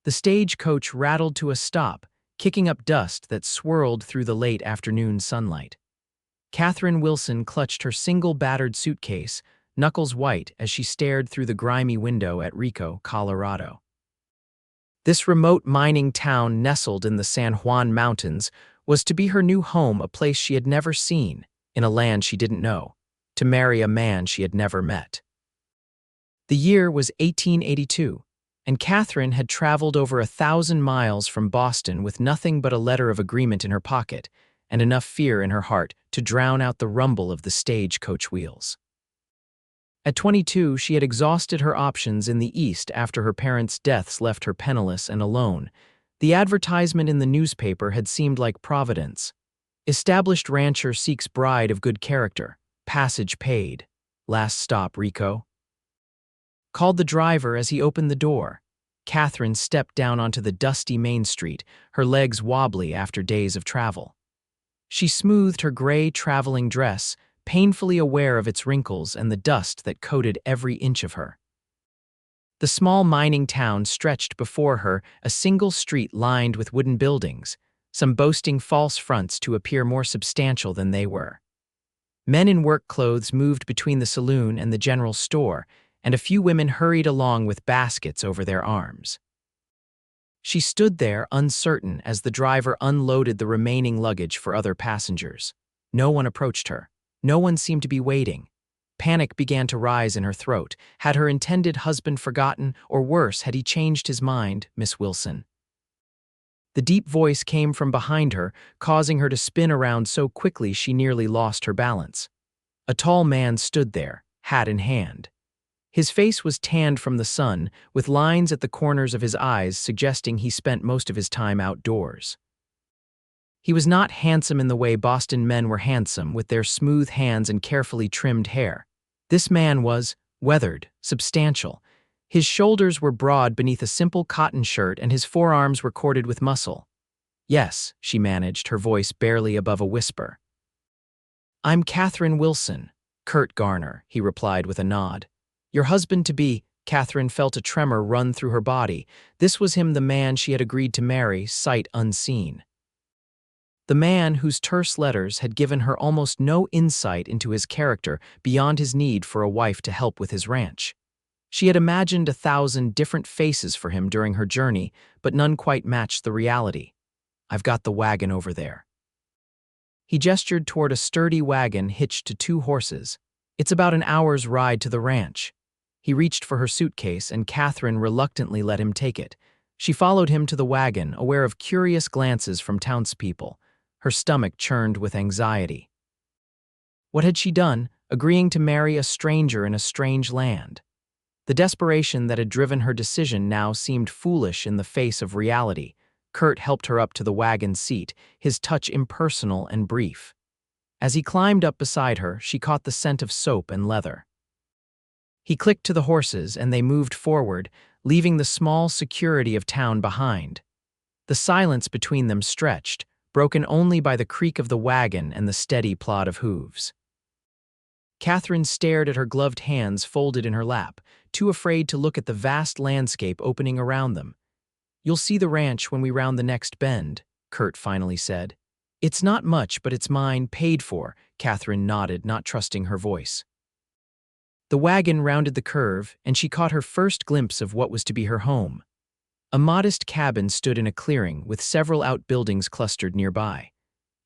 The stagecoach rattled to a stop, kicking up dust that swirled through the late afternoon sunlight. Catherine Wilson clutched her single battered suitcase, knuckles white as she stared through the grimy window at Rico, Colorado. This remote mining town nestled in the San Juan Mountains was to be her new home, a place she had never seen, in a land she didn't know, to marry a man she had never met. The year was 1882, and Catherine had traveled over 1,000 miles from Boston with nothing but a letter of agreement in her pocket and enough fear in her heart to drown out the rumble of the stagecoach wheels. At 22, she had exhausted her options in the East after her parents' deaths left her penniless and alone. The advertisement in the newspaper had seemed like providence. Established rancher seeks bride of good character. Passage paid. Last stop, Rico. Called the driver as he opened the door. Catherine stepped down onto the dusty Main Street, her legs wobbly after days of travel. She smoothed her gray traveling dress, painfully aware of its wrinkles and the dust that coated every inch of her. The small mining town stretched before her, a single street lined with wooden buildings, some boasting false fronts to appear more substantial than they were. Men in work clothes moved between the saloon and the general store, and a few women hurried along with baskets over their arms. She stood there uncertain as the driver unloaded the remaining luggage for other passengers. No one approached her. No one seemed to be waiting. Panic began to rise in her throat. Had her intended husband forgotten, or worse, had he changed his mind, Miss Wilson? The deep voice came from behind her, causing her to spin around so quickly she nearly lost her balance. A tall man stood there, hat in hand. His face was tanned from the sun, with lines at the corners of his eyes suggesting he spent most of his time outdoors. He was not handsome in the way Boston men were handsome, with their smooth hands and carefully trimmed hair. This man was weathered, substantial. His shoulders were broad beneath a simple cotton shirt and his forearms were corded with muscle. "Yes," she managed, her voice barely above a whisper. "I'm Catherine Wilson, Kurt Garner," he replied with a nod. "Your husband-to-be." Catherine felt a tremor run through her body. This was him, the man she had agreed to marry, sight unseen. The man whose terse letters had given her almost no insight into his character beyond his need for a wife to help with his ranch. She had imagined 1,000 different faces for him during her journey, but none quite matched the reality. "I've got the wagon over there." He gestured toward a sturdy wagon hitched to 2 horses. "It's about an hour's ride to the ranch." He reached for her suitcase, and Catherine reluctantly let him take it. She followed him to the wagon, aware of curious glances from townspeople. Her stomach churned with anxiety. What had she done, agreeing to marry a stranger in a strange land? The desperation that had driven her decision now seemed foolish in the face of reality. Kurt helped her up to the wagon seat, his touch impersonal and brief. As he climbed up beside her, she caught the scent of soap and leather. He clicked to the horses, and they moved forward, leaving the small security of town behind. The silence between them stretched, broken only by the creak of the wagon and the steady plod of hooves. Catherine stared at her gloved hands folded in her lap, too afraid to look at the vast landscape opening around them. "You'll see the ranch when we round the next bend," Kurt finally said. "It's not much, but it's mine, paid for," Catherine nodded, not trusting her voice. The wagon rounded the curve, and she caught her first glimpse of what was to be her home. A modest cabin stood in a clearing, with several outbuildings clustered nearby.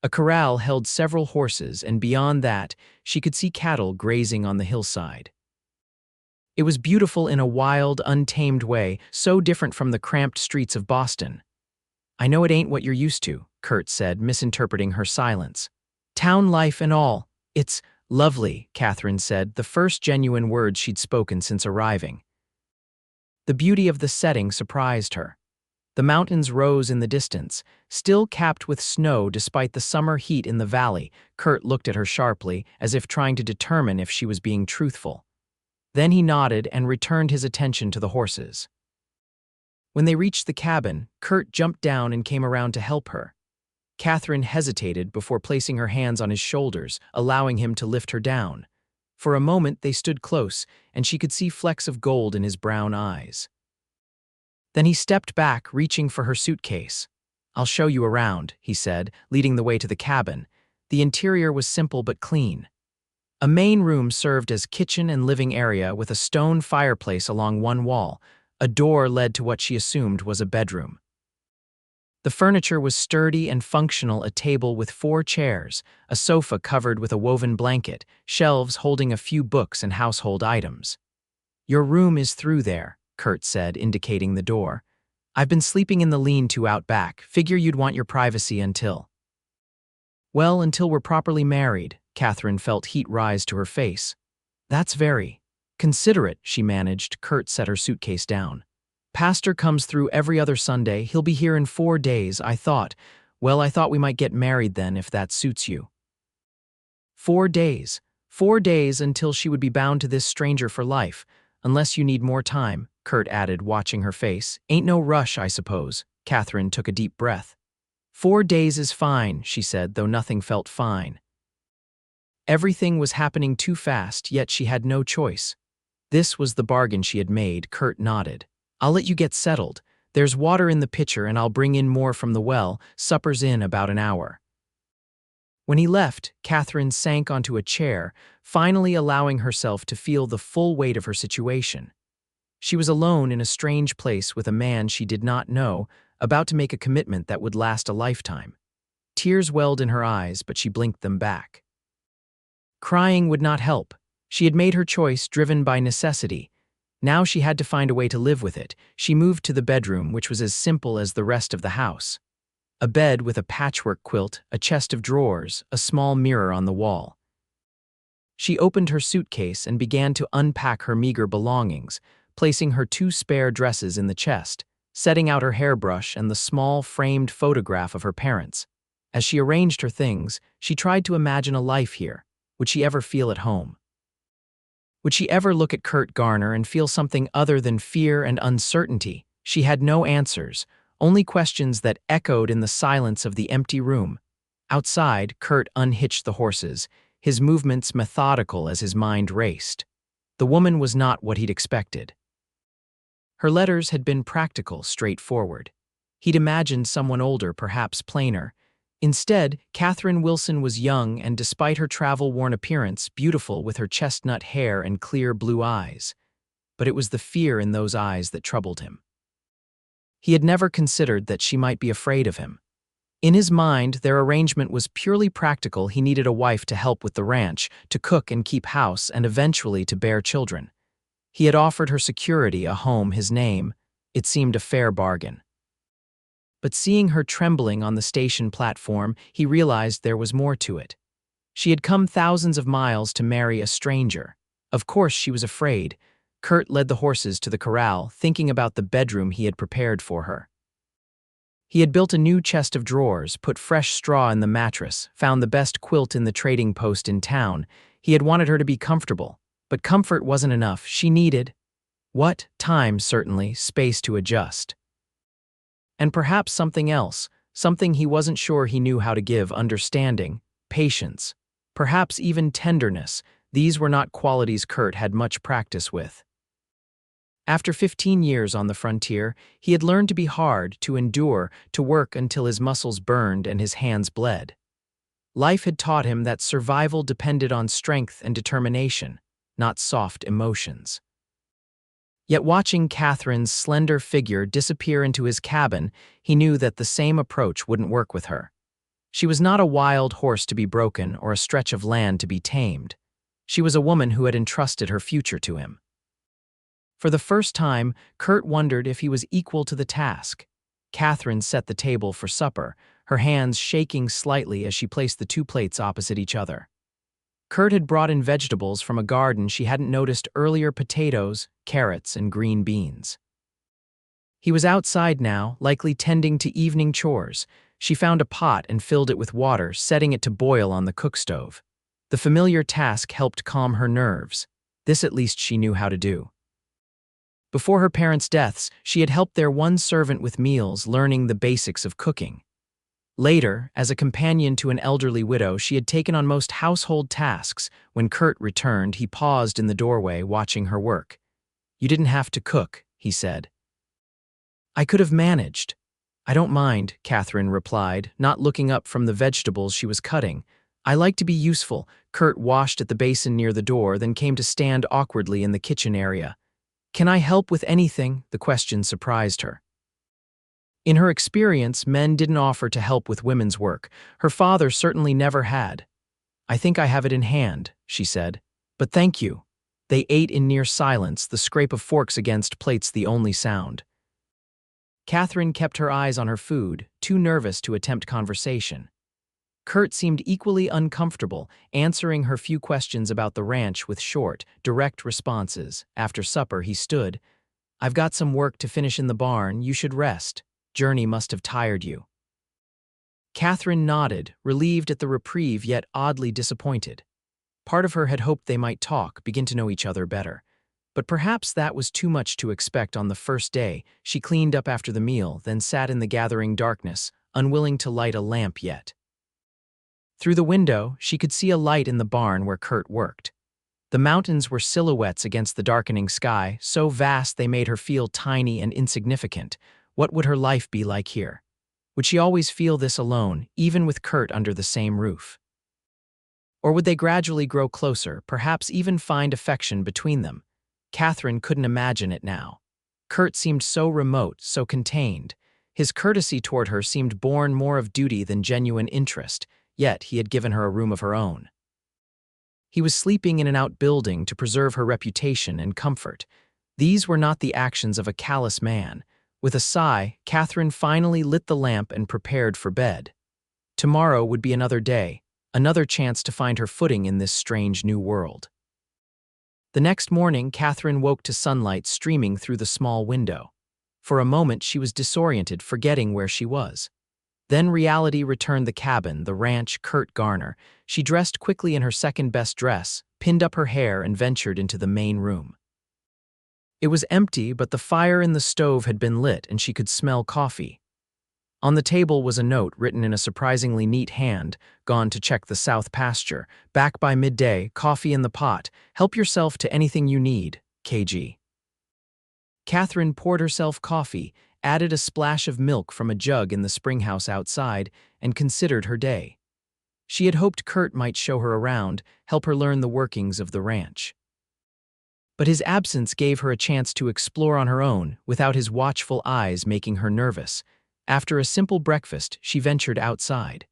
A corral held several horses, and beyond that, she could see cattle grazing on the hillside. It was beautiful in a wild, untamed way, so different from the cramped streets of Boston. "I know it ain't what you're used to," Kurt said, misinterpreting her silence. "Town life and all. It's lovely," Catherine said, the first genuine words she'd spoken since arriving. The beauty of the setting surprised her. The mountains rose in the distance, still capped with snow despite the summer heat in the valley. Kurt looked at her sharply, as if trying to determine if she was being truthful. Then he nodded and returned his attention to the horses. When they reached the cabin, Kurt jumped down and came around to help her. Catherine hesitated before placing her hands on his shoulders, allowing him to lift her down. For a moment they stood close, and she could see flecks of gold in his brown eyes. Then he stepped back, reaching for her suitcase. "I'll show you around," he said, leading the way to the cabin. The interior was simple but clean. A main room served as kitchen and living area with a stone fireplace along one wall. A door led to what she assumed was a bedroom. The furniture was sturdy and functional: a table with 4 chairs, a sofa covered with a woven blanket, shelves holding a few books and household items. "Your room is through there," Kurt said, indicating the door. "I've been sleeping in the lean-to out back. Figure you'd want your privacy until—" "Well, until we're properly married." Catherine felt heat rise to her face. "That's very considerate," she managed. Kurt set her suitcase down. "Pastor comes through every other Sunday. He'll be here in 4 days. I thought we might get married then, if that suits you." 4 days. 4 days until she would be bound to this stranger for life. "Unless you need more time," Kurt added, watching her face. "Ain't no rush, I suppose." Catherine took a deep breath. 4 days is fine," she said, though nothing felt fine. Everything was happening too fast, yet she had no choice. This was the bargain she had made. Kurt nodded. "I'll let you get settled. There's water in the pitcher and I'll bring in more from the well. Supper's in about an hour." When he left, Catherine sank onto a chair, finally allowing herself to feel the full weight of her situation. She was alone in a strange place with a man she did not know, about to make a commitment that would last a lifetime. Tears welled in her eyes, but she blinked them back. Crying would not help. She had made her choice, driven by necessity. Now she had to find a way to live with it. She moved to the bedroom, which was as simple as the rest of the house. A bed with a patchwork quilt, a chest of drawers, a small mirror on the wall. She opened her suitcase and began to unpack her meager belongings, placing her 2 spare dresses in the chest, setting out her hairbrush and the small framed photograph of her parents. As she arranged her things, she tried to imagine a life here. Would she ever feel at home? Would she ever look at Kurt Garner and feel something other than fear and uncertainty? She had no answers, only questions that echoed in the silence of the empty room. Outside, Kurt unhitched the horses, his movements methodical as his mind raced. The woman was not what he'd expected. Her letters had been practical, straightforward. He'd imagined someone older, perhaps plainer. Instead, Catherine Wilson was young and, despite her travel-worn appearance, beautiful with her chestnut hair and clear blue eyes. But it was the fear in those eyes that troubled him. He had never considered that she might be afraid of him. In his mind, their arrangement was purely practical. He needed a wife to help with the ranch, to cook and keep house, and eventually to bear children. He had offered her security, a home, his name. It seemed a fair bargain. But seeing her trembling on the station platform, he realized there was more to it. She had come thousands of miles to marry a stranger. Of course she was afraid. Kurt led the horses to the corral, thinking about the bedroom he had prepared for her. He had built a new chest of drawers, put fresh straw in the mattress, found the best quilt in the trading post in town. He had wanted her to be comfortable, but comfort wasn't enough. She needed— what? Time, certainly, space to adjust. And perhaps something else, something he wasn't sure he knew how to give: understanding, patience, perhaps even tenderness. These were not qualities Kurt had much practice with. After 15 years on the frontier, he had learned to be hard, to endure, to work until his muscles burned and his hands bled. Life had taught him that survival depended on strength and determination, not soft emotions. Yet watching Catherine's slender figure disappear into his cabin, he knew that the same approach wouldn't work with her. She was not a wild horse to be broken or a stretch of land to be tamed. She was a woman who had entrusted her future to him. For the first time, Kurt wondered if he was equal to the task. Catherine set the table for supper, her hands shaking slightly as she placed the 2 plates opposite each other. Kurt had brought in vegetables from a garden she hadn't noticed earlier: potatoes, carrots, and green beans. He was outside now, likely tending to evening chores. She found a pot and filled it with water, setting it to boil on the cook stove. The familiar task helped calm her nerves. This at least she knew how to do. Before her parents' deaths, she had helped their one servant with meals, learning the basics of cooking. Later, as a companion to an elderly widow, she had taken on most household tasks. When Kurt returned, he paused in the doorway, watching her work. "You didn't have to cook," he said. I could have managed. I don't mind, Catherine replied, not looking up from the vegetables she was cutting. I like to be useful. Kurt washed at the basin near the door, then came to stand awkwardly in the kitchen area. Can I help with anything? The question surprised her. In her experience, men didn't offer to help with women's work. Her father certainly never had. I think I have it in hand, she said. But thank you. They ate in near silence, the scrape of forks against plates the only sound. Catherine kept her eyes on her food, too nervous to attempt conversation. Kurt seemed equally uncomfortable, answering her few questions about the ranch with short, direct responses. After supper, he stood. I've got some work to finish in the barn. You should rest. Journey must have tired you. Catherine nodded, relieved at the reprieve yet oddly disappointed. Part of her had hoped they might talk, begin to know each other better. But perhaps that was too much to expect on the first day. She cleaned up after the meal, then sat in the gathering darkness, unwilling to light a lamp yet. Through the window, she could see a light in the barn where Kurt worked. The mountains were silhouettes against the darkening sky, so vast they made her feel tiny and insignificant. What would her life be like here? Would she always feel this alone, even with Kurt under the same roof? Or would they gradually grow closer, perhaps even find affection between them? Catherine couldn't imagine it now. Kurt seemed so remote, so contained. His courtesy toward her seemed born more of duty than genuine interest, yet he had given her a room of her own. He was sleeping in an outbuilding to preserve her reputation and comfort. These were not the actions of a callous man. With a sigh, Catherine finally lit the lamp and prepared for bed. Tomorrow would be another day, another chance to find her footing in this strange new world. The next morning, Catherine woke to sunlight streaming through the small window. For a moment, she was disoriented, forgetting where she was. Then reality returned. The cabin, the ranch, Kurt Garner. She dressed quickly in her second-best dress, pinned up her hair, and ventured into the main room. It was empty, but the fire in the stove had been lit and she could smell coffee. On the table was a note written in a surprisingly neat hand, gone to check the south pasture. Back by midday, coffee in the pot. Help yourself to anything you need, KG. Catherine poured herself coffee, added a splash of milk from a jug in the springhouse outside, and considered her day. She had hoped Kurt might show her around, help her learn the workings of the ranch. But his absence gave her a chance to explore on her own, without his watchful eyes making her nervous. After a simple breakfast, she ventured outside.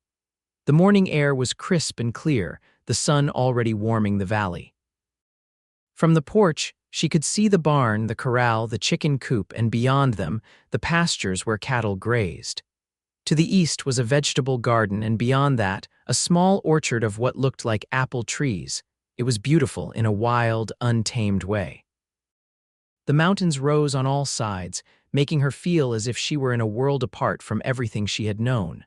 The morning air was crisp and clear, the sun already warming the valley. From the porch, she could see the barn, the corral, the chicken coop, and beyond them, the pastures where cattle grazed. To the east was a vegetable garden, and beyond that, a small orchard of what looked like apple trees. It was beautiful in a wild, untamed way. The mountains rose on all sides, making her feel as if she were in a world apart from everything she had known.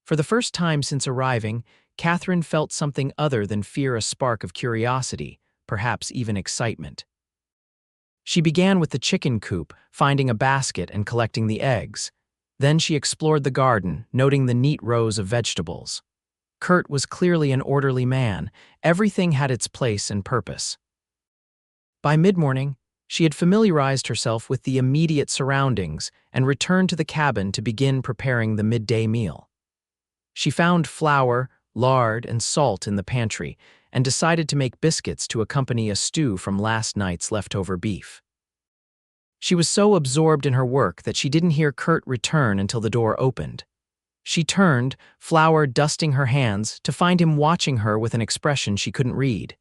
For the first time since arriving, Catherine felt something other than fear, a spark of curiosity, perhaps even excitement. She began with the chicken coop, finding a basket and collecting the eggs. Then she explored the garden, noting the neat rows of vegetables. Kurt was clearly an orderly man. Everything had its place and purpose. By mid-morning, she had familiarized herself with the immediate surroundings and returned to the cabin to begin preparing the midday meal. She found flour, lard, and salt in the pantry and decided to make biscuits to accompany a stew from last night's leftover beef. She was so absorbed in her work that she didn't hear Kurt return until the door opened. She turned, flour dusting her hands, to find him watching her with an expression she couldn't read.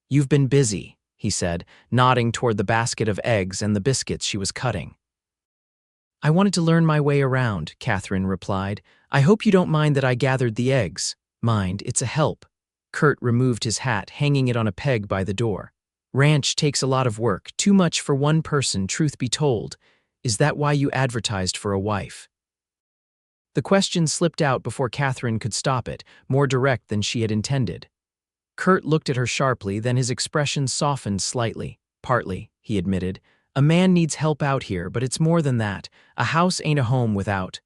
"You've been busy," he said, nodding toward the basket of eggs and the biscuits she was cutting. "I wanted to learn my way around," Catherine replied. "I hope you don't mind that I gathered the eggs." "Mind, it's a help." Kurt removed his hat, hanging it on a peg by the door. "Ranch takes a lot of work, too much for one person, truth be told. Is that why you advertised for a wife?" The question slipped out before Catherine could stop it, more direct than she had intended. Kurt looked at her sharply, then his expression softened slightly. "Partly," he admitted. "A man needs help out here, but it's more than that. A house ain't a home without."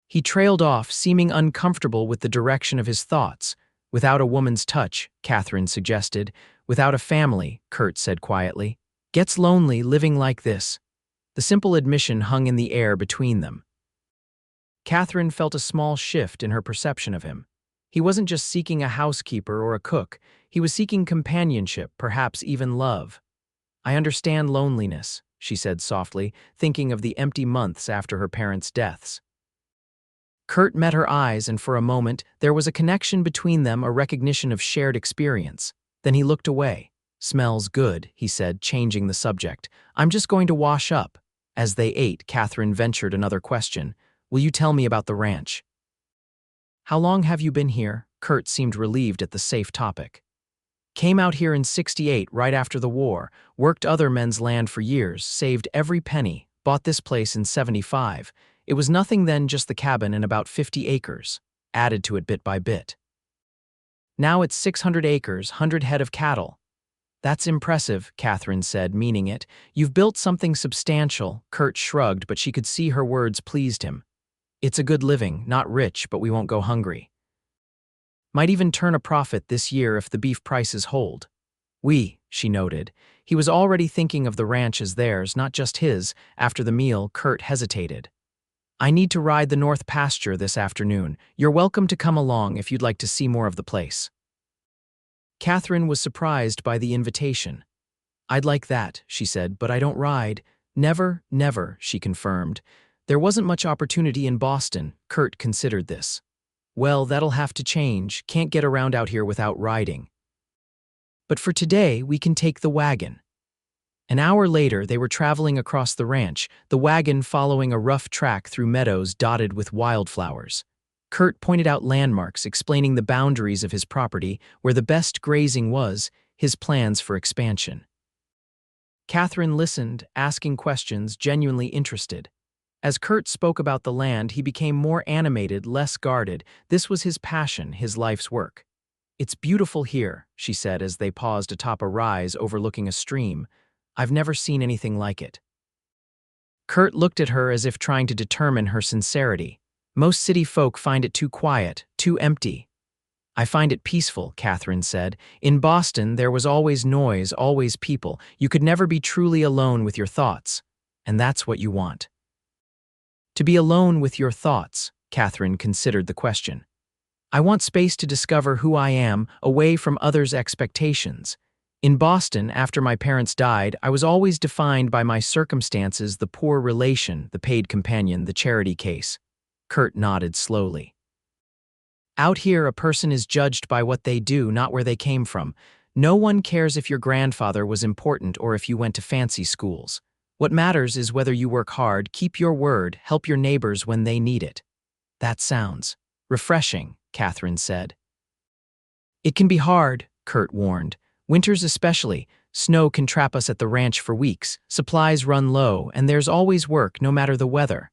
He trailed off, seeming uncomfortable with the direction of his thoughts. "Without a woman's touch," Catherine suggested. "Without a family," Kurt said quietly. "Gets lonely living like this." The simple admission hung in the air between them. Catherine felt a small shift in her perception of him. He wasn't just seeking a housekeeper or a cook, he was seeking companionship, perhaps even love. "I understand loneliness," she said softly, thinking of the empty months after her parents' deaths. Kurt met her eyes, and for a moment, there was a connection between them, a recognition of shared experience. Then he looked away. "Smells good," he said, changing the subject. "I'm just going to wash up." As they ate, Catherine ventured another question. "Will you tell me about the ranch?" "How long have you been here?" Kurt seemed relieved at the safe topic. "Came out here in '68, right after the war, worked other men's land for years, saved every penny, bought this place in '75. It was nothing then, just the cabin and about 50 acres, added to it bit by bit. Now it's 600 acres, 100 head of cattle." "That's impressive," Catherine said, meaning it. "You've built something substantial." Kurt shrugged, but she could see her words pleased him. "It's a good living, not rich, but we won't go hungry. Might even turn a profit this year if the beef prices hold." She noted. He was already thinking of the ranch as theirs, not just his. After the meal, Kurt hesitated. "I need to ride the north pasture this afternoon. You're welcome to come along if you'd like to see more of the place." Catherine was surprised by the invitation. "I'd like that," she said, "but I don't ride." "Never, never," she confirmed. "There wasn't much opportunity in Boston." Kurt considered this. "Well, that'll have to change. Can't get around out here without riding. But for today, we can take the wagon." An hour later, they were traveling across the ranch, the wagon following a rough track through meadows dotted with wildflowers. Kurt pointed out landmarks, explaining the boundaries of his property, where the best grazing was, his plans for expansion. Catherine listened, asking questions, genuinely interested. As Kurt spoke about the land, he became more animated, less guarded. This was his passion, his life's work. "It's beautiful here," she said as they paused atop a rise overlooking a stream. "I've never seen anything like it." Kurt looked at her as if trying to determine her sincerity. "Most city folk find it too quiet, too empty." "I find it peaceful," Catherine said. "In Boston, there was always noise, always people. You could never be truly alone with your thoughts. And that's what you want." "To be alone with your thoughts," Catherine considered the question. "I want space to discover who I am, away from others' expectations. In Boston, after my parents died, I was always defined by my circumstances, the poor relation, the paid companion, the charity case." Kurt nodded slowly. "Out here, a person is judged by what they do, not where they came from. No one cares if your grandfather was important or if you went to fancy schools. What matters is whether you work hard, keep your word, help your neighbors when they need it." "That sounds refreshing," Catherine said. "It can be hard," Kurt warned. "Winters especially. Snow can trap us at the ranch for weeks, supplies run low, and there's always work, no matter the weather."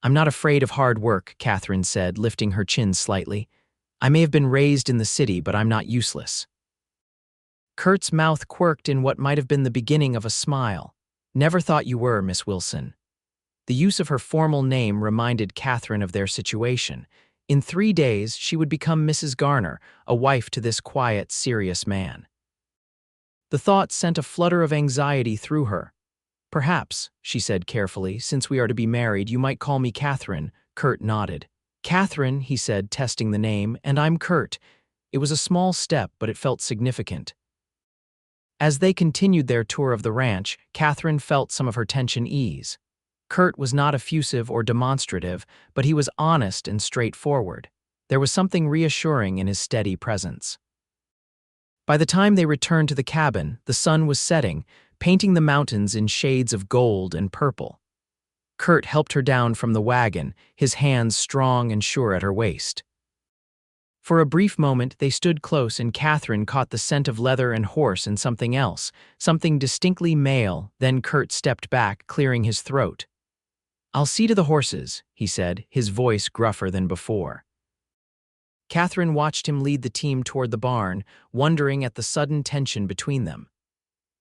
"I'm not afraid of hard work," Catherine said, lifting her chin slightly. "I may have been raised in the city, but I'm not useless." Kurt's mouth quirked in what might have been the beginning of a smile. "Never thought you were, Miss Wilson." The use of her formal name reminded Catherine of their situation. In 3 days, she would become Mrs. Garner, a wife to this quiet, serious man. The thought sent a flutter of anxiety through her. "Perhaps," she said carefully, "since we are to be married, you might call me Catherine." Kurt nodded. "Catherine," he said, testing the name, "and I'm Kurt." It was a small step, but it felt significant. As they continued their tour of the ranch, Catherine felt some of her tension ease. Kurt was not effusive or demonstrative, but he was honest and straightforward. There was something reassuring in his steady presence. By the time they returned to the cabin, the sun was setting, painting the mountains in shades of gold and purple. Kurt helped her down from the wagon, his hands strong and sure at her waist. For a brief moment, they stood close and Catherine caught the scent of leather and horse and something else, something distinctly male. Then Kurt stepped back, clearing his throat. "I'll see to the horses," he said, his voice gruffer than before. Catherine watched him lead the team toward the barn, wondering at the sudden tension between them.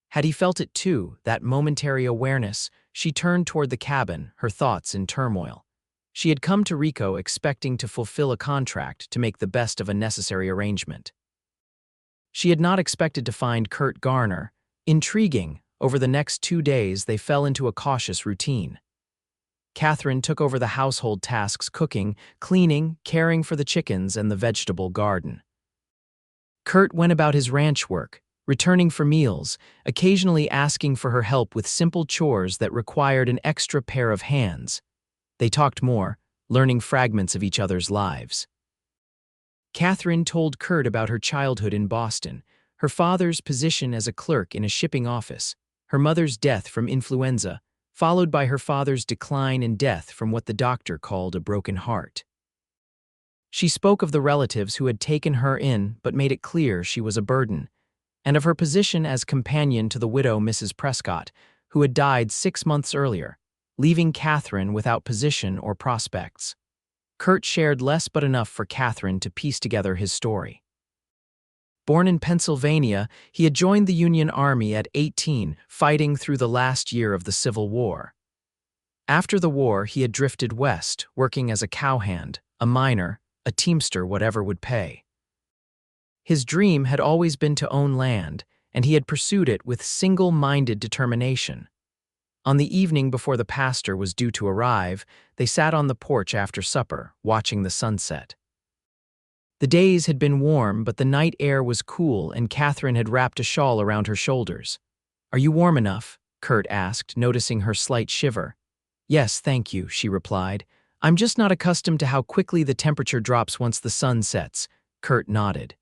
Had he felt it too, that momentary awareness? She turned toward the cabin, her thoughts in turmoil. She had come to Rico expecting to fulfill a contract, to make the best of a necessary arrangement. She had not expected to find Kurt Garner, intriguing, Over the next 2 days, they fell into a cautious routine. Catherine took over the household tasks, cooking, cleaning, caring for the chickens and the vegetable garden. Kurt went about his ranch work, returning for meals, occasionally asking for her help with simple chores that required an extra pair of hands. They talked more, learning fragments of each other's lives. Catherine told Kurt about her childhood in Boston, her father's position as a clerk in a shipping office, her mother's death from influenza, followed by her father's decline and death from what the doctor called a broken heart. She spoke of the relatives who had taken her in but made it clear she was a burden, and of her position as companion to the widow Mrs. Prescott, who had died 6 months earlier, leaving Catherine without position or prospects. Kurt shared less but enough for Catherine to piece together his story. Born in Pennsylvania, he had joined the Union Army at 18, fighting through the last year of the Civil War. After the war, he had drifted west, working as a cowhand, a miner, a teamster, whatever would pay. His dream had always been to own land, and he had pursued it with single-minded determination. On the evening before the pastor was due to arrive, they sat on the porch after supper, watching the sunset. The days had been warm, but the night air was cool, and Catherine had wrapped a shawl around her shoulders. "Are you warm enough?" Kurt asked, noticing her slight shiver. "Yes, thank you," she replied. "I'm just not accustomed to how quickly the temperature drops once the sun sets." Kurt nodded.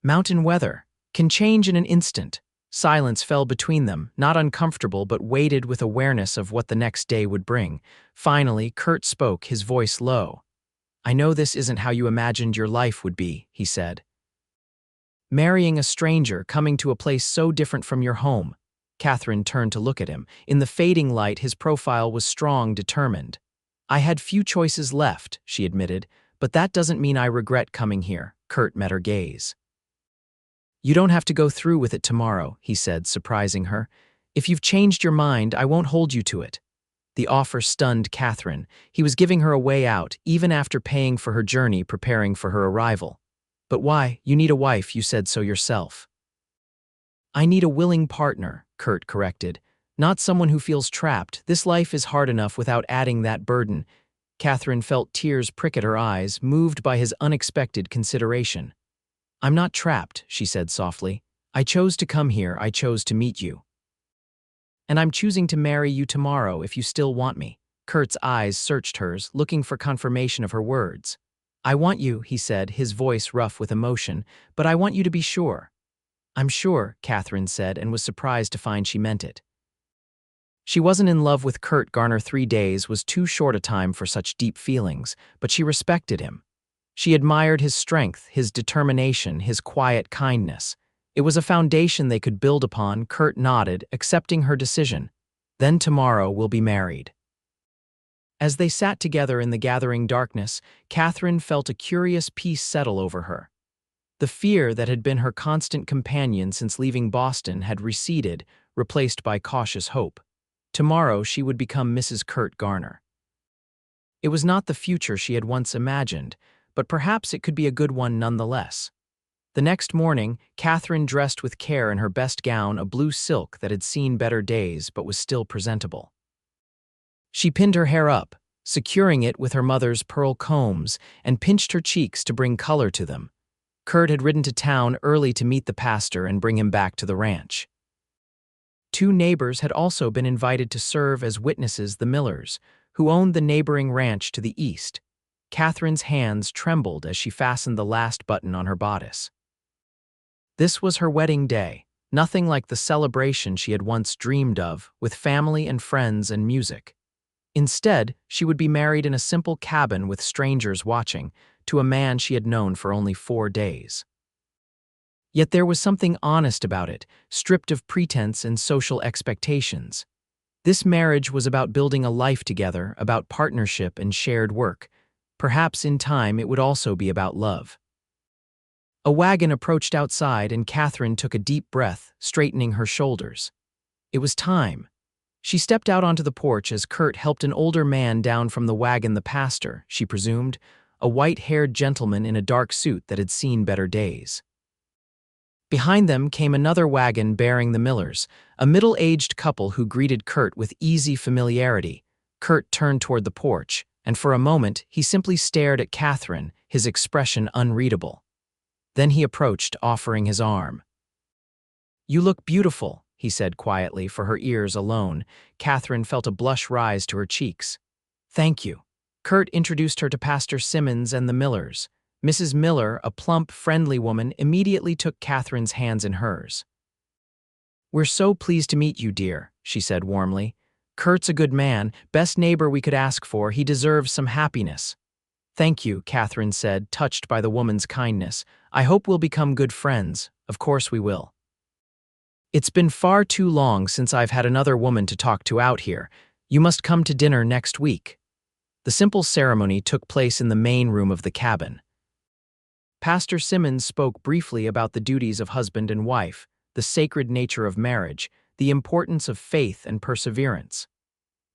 "Mountain weather can change in an instant." Silence fell between them, not uncomfortable but weighted with awareness of what the next day would bring. Finally, Kurt spoke, his voice low. "I know this isn't how you imagined your life would be," he said. "Marrying a stranger, coming to a place so different from your home." Catherine turned to look at him. In the fading light, his profile was strong, determined. "I had few choices left," she admitted, "but that doesn't mean I regret coming here." Kurt met her gaze. "You don't have to go through with it tomorrow," he said, surprising her. "If you've changed your mind, I won't hold you to it." The offer stunned Catherine. He was giving her a way out, even after paying for her journey, preparing for her arrival. "But why? You need a wife, you said so yourself." "I need a willing partner," Kurt corrected. "Not someone who feels trapped. This life is hard enough without adding that burden." Catherine felt tears prick at her eyes, moved by his unexpected consideration. "I'm not trapped," she said softly. "I chose to come here, I chose to meet you. And I'm choosing to marry you tomorrow if you still want me." Kurt's eyes searched hers, looking for confirmation of her words. "I want you," he said, his voice rough with emotion, "but I want you to be sure." "I'm sure," Catherine said, and was surprised to find she meant it. She wasn't in love with Kurt Garner. 3 days was too short a time for such deep feelings, but she respected him. She admired his strength, his determination, his quiet kindness. It was a foundation they could build upon. Kurt nodded, accepting her decision. "Then tomorrow we'll be married." As they sat together in the gathering darkness, Catherine felt a curious peace settle over her. The fear that had been her constant companion since leaving Boston had receded, replaced by cautious hope. Tomorrow she would become Mrs. Kurt Garner. It was not the future she had once imagined, but perhaps it could be a good one nonetheless. The next morning, Catherine dressed with care in her best gown, a blue silk that had seen better days but was still presentable. She pinned her hair up, securing it with her mother's pearl combs, and pinched her cheeks to bring color to them. Kurt had ridden to town early to meet the pastor and bring him back to the ranch. 2 neighbors had also been invited to serve as witnesses, the Millers, who owned the neighboring ranch to the east. Catherine's hands trembled as she fastened the last button on her bodice. This was her wedding day, nothing like the celebration she had once dreamed of, with family and friends and music. Instead, she would be married in a simple cabin with strangers watching, to a man she had known for only 4 days. Yet there was something honest about it, stripped of pretense and social expectations. This marriage was about building a life together, about partnership and shared work. Perhaps in time it would also be about love. A wagon approached outside, and Catherine took a deep breath, straightening her shoulders. It was time. She stepped out onto the porch as Kurt helped an older man down from the wagon, the pastor, she presumed, a white-haired gentleman in a dark suit that had seen better days. Behind them came another wagon bearing the Millers, a middle-aged couple who greeted Kurt with easy familiarity. Kurt turned toward the porch, and for a moment he simply stared at Catherine, his expression unreadable. Then he approached, offering his arm. "You look beautiful," he said quietly, for her ears alone. Catherine felt a blush rise to her cheeks. "Thank you." Kurt introduced her to Pastor Simmons and the Millers. Mrs. Miller, a plump, friendly woman, immediately took Catherine's hands in hers. "We're so pleased to meet you, dear," she said warmly. "Kurt's a good man, best neighbor we could ask for. He deserves some happiness." "Thank you," Catherine said, touched by the woman's kindness. "I hope we'll become good friends. Of course we will." "It's been far too long since I've had another woman to talk to out here. You must come to dinner next week." The simple ceremony took place in the main room of the cabin. Pastor Simmons spoke briefly about the duties of husband and wife, the sacred nature of marriage, the importance of faith and perseverance.